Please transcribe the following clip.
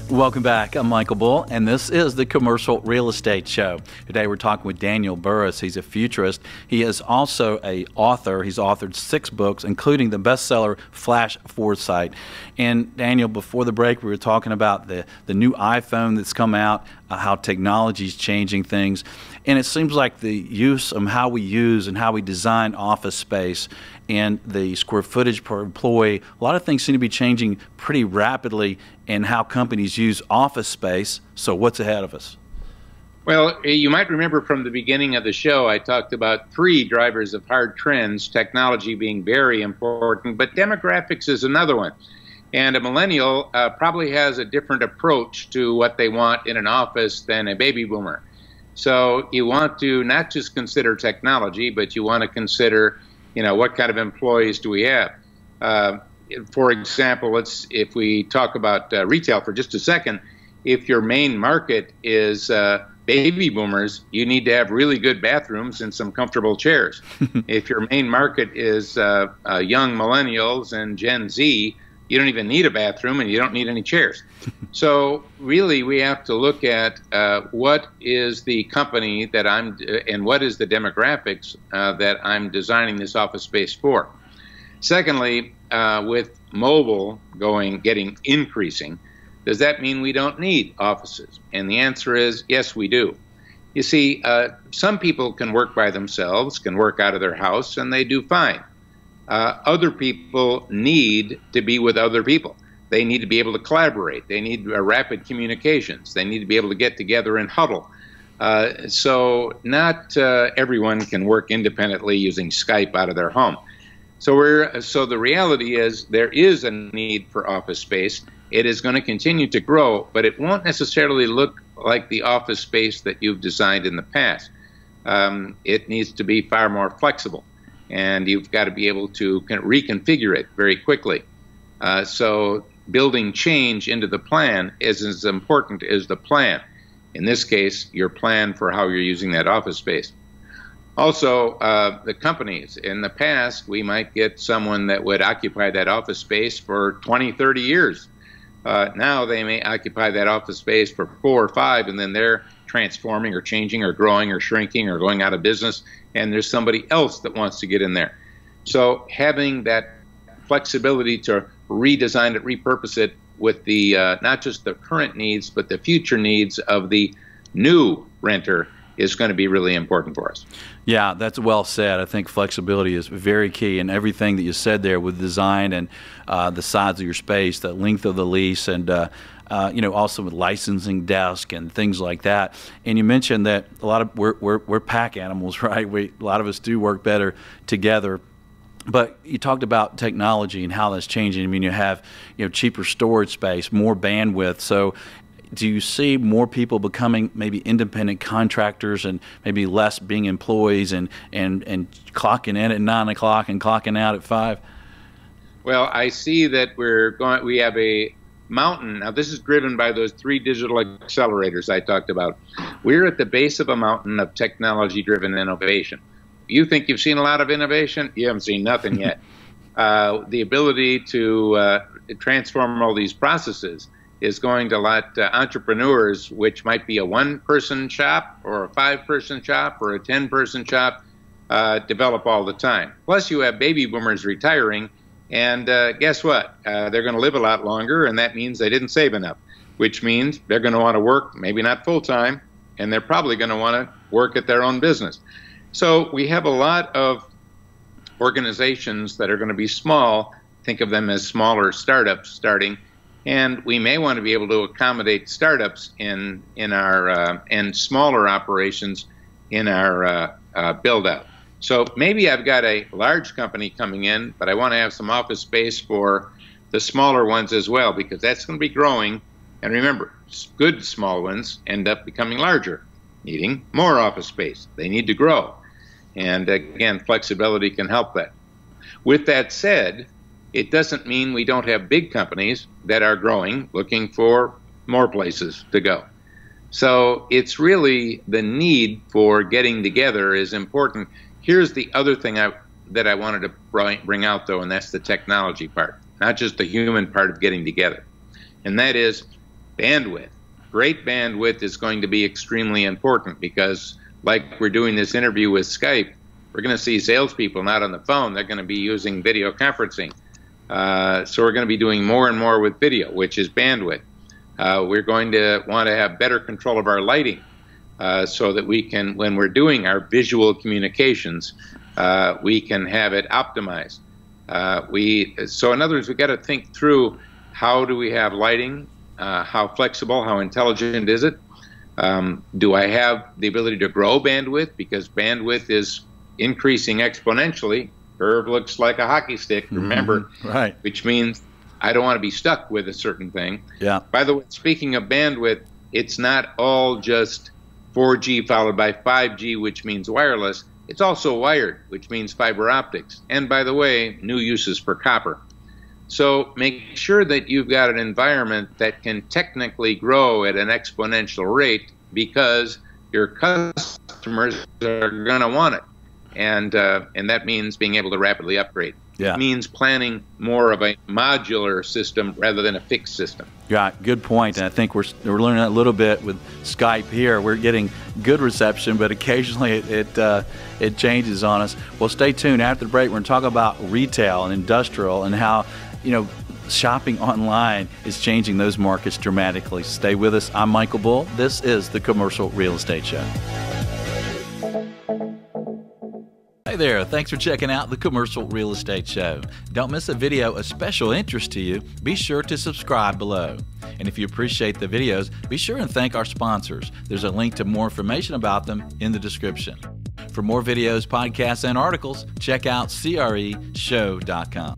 Welcome back. I'm Michael Bull, and this is the Commercial Real Estate Show. Today we're talking with Daniel Burrus. He's a futurist. He is also an author. He's authored 6 books, including the bestseller Flash Foresight. And Daniel, before the break, we were talking about the new iPhone that's come out, how technology is changing things. And it seems like the use of how we use and how we design office space and the square footage per employee, a lot of things seem to be changing pretty rapidly in how companies use office space. So what's ahead of us? Well, you might remember from the beginning of the show, I talked about 3 drivers of hard trends, technology being very important, but demographics is another one. And a millennial probably has a different approach to what they want in an office than a baby boomer. So you want to not just consider technology, but you want to consider, what kind of employees do we have? For example, if we talk about retail for just a second, if your main market is baby boomers, you need to have really good bathrooms and some comfortable chairs. If your main market is young millennials and Gen Z, you don't even need a bathroom and you don't need any chairs. So really we have to look at what is the company that and what is the demographics that I'm designing this office space for. Secondly, with mobile increasing, does that mean we don't need offices? And the answer is yes, we do. You see, some people can work by themselves, can work out of their house, and they do fine. Other people need to be with other people. They need to be able to collaborate. They need rapid communications. They need to be able to get together and huddle. So not everyone can work independently using Skype out of their home. So the reality is there is a need for office space. It is going to continue to grow, but it won't necessarily look like the office space that you've designed in the past. It needs to be far more flexible, and you've got to be able to reconfigure it very quickly. So building change into the plan is as important as the plan. In this case, your plan for how you're using that office space. Also, the companies. In the past, we might get someone that would occupy that office space for 20, 30 years. Now they may occupy that office space for 4 or 5, and then they're transforming or changing or growing or shrinking or going out of business, and there's somebody else that wants to get in there. So having that flexibility to redesign it, repurpose it with the not just the current needs, but the future needs of the new renter is going to be really important for us. Yeah, that's well said. I think flexibility is very key, and everything that you said there with design and the size of your space, the length of the lease, and also with licensing desk and things like that. And you mentioned that a lot of we're pack animals, right? A lot of us do work better together. But you talked about technology and how that's changing. I mean, you have cheaper storage space, more bandwidth. So do you see more people becoming maybe independent contractors and maybe less being employees and clocking in at 9 o'clock and clocking out at 5? Well, I see that we have a mountain. Now, this is driven by those 3 digital accelerators I talked about. We're at the base of a mountain of technology-driven innovation. You think you've seen a lot of innovation? You haven't seen nothing yet. The ability to transform all these processes is going to let entrepreneurs, which might be a 1-person shop or a 5-person shop or a 10-person shop, develop all the time. Plus, you have baby boomers retiring, and guess what? They're going to live a lot longer, and that means they didn't save enough, which means they're going to want to work, maybe not full-time, and they're probably going to want to work at their own business. So we have a lot of organizations that are going to be small. Think of them as smaller startups starting. And we may want to be able to accommodate startups in our and smaller operations in our build-out. So maybe I've got a large company coming in, but I want to have some office space for the smaller ones as well, because that's going to be growing. And remember, good small ones end up becoming larger, needing more office space. They need to grow. And again, flexibility can help that. With that said, it doesn't mean we don't have big companies that are growing, looking for more places to go. So it's really the need for getting together is important. Here's the other thing that I wanted to bring out, though, and that's the technology part, not just the human part of getting together. And that is bandwidth. Great bandwidth is going to be extremely important because, like we're doing this interview with Skype, we're going to see salespeople not on the phone. They're going to be using video conferencing. So we're going to be doing more and more with video, which is bandwidth. We're going to want to have better control of our lighting so that we can, when we're doing our visual communications, we can have it optimized. So in other words, we've got to think through how do we have lighting, how flexible, how intelligent is it? Do I have the ability to grow bandwidth? Because bandwidth is increasing exponentially. Curve looks like a hockey stick, remember, right? Which means I don't want to be stuck with a certain thing. Yeah. By the way, speaking of bandwidth, it's not all just 4G followed by 5G, which means wireless. It's also wired, which means fiber optics. And by the way, new uses for copper. So make sure that you've got an environment that can technically grow at an exponential rate because your customers are going to want it. And that means being able to rapidly upgrade. Yeah. It means planning more of a modular system rather than a fixed system. Yeah, good point. And I think we're learning that a little bit with Skype here. We're getting good reception, but occasionally it changes on us. Well, stay tuned. After the break, we're going to talk about retail and industrial and how, shopping online is changing those markets dramatically. Stay with us. I'm Michael Bull. This is the Commercial Real Estate Show. Hey there, thanks for checking out the Commercial Real Estate Show. Don't miss a video of special interest to you. Be sure to subscribe below. And if you appreciate the videos, be sure and thank our sponsors. There's a link to more information about them in the description. For more videos, podcasts, and articles, check out CREshow.com.